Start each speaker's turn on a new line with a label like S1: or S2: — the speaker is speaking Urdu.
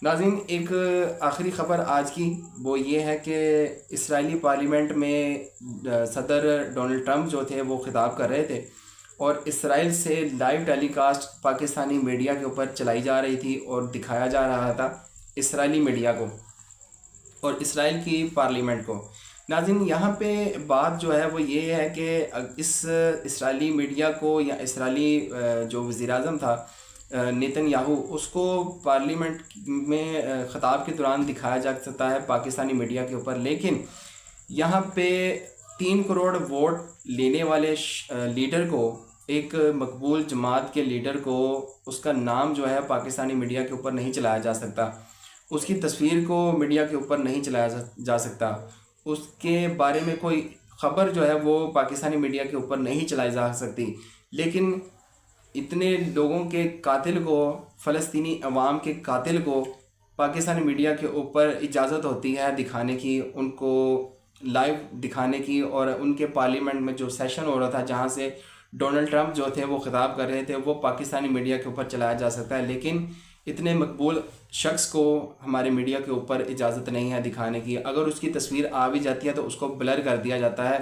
S1: ناظرین، ایک آخری خبر آج کی وہ یہ ہے کہ اسرائیلی پارلیمنٹ میں صدر ڈونلڈ ٹرمپ جو تھے وہ خطاب کر رہے تھے، اور اسرائیل سے لائیو ٹیلی کاسٹ پاکستانی میڈیا کے اوپر چلائی جا رہی تھی اور دکھایا جا رہا تھا اسرائیلی میڈیا کو اور اسرائیل کی پارلیمنٹ کو۔ ناظرین، یہاں پہ بات جو ہے وہ یہ ہے کہ اس اسرائیلی میڈیا کو یا اسرائیلی جو وزیر اعظم تھا نیتن یاہو، اس کو پارلیمنٹ میں خطاب کے دوران دکھایا جا سکتا ہے پاکستانی میڈیا کے اوپر، لیکن یہاں پہ 3 کروڑ ووٹ لینے والے لیڈر کو، ایک مقبول جماعت کے لیڈر کو، اس کا نام جو ہے پاکستانی میڈیا کے اوپر نہیں چلایا جا سکتا، اس کی تصویر کو میڈیا کے اوپر نہیں چلایا جا سکتا، اس کے بارے میں کوئی خبر جو ہے وہ پاکستانی میڈیا کے اوپر نہیں چلائی جا سکتی۔ لیکن اتنے لوگوں کے قاتل کو، فلسطینی عوام کے قاتل کو پاکستانی میڈیا کے اوپر اجازت ہوتی ہے دکھانے کی، ان کو لائیو دکھانے کی، اور ان کے پارلیمنٹ میں جو سیشن ہو رہا تھا جہاں سے ڈونلڈ ٹرمپ جو تھے وہ خطاب کر رہے تھے، وہ پاکستانی میڈیا کے اوپر چلایا جا سکتا ہے، لیکن اتنے مقبول شخص کو ہمارے میڈیا کے اوپر اجازت نہیں ہے دکھانے کی۔ اگر اس کی تصویر آ بھی جاتی ہے تو اس کو بلر کر دیا جاتا ہے۔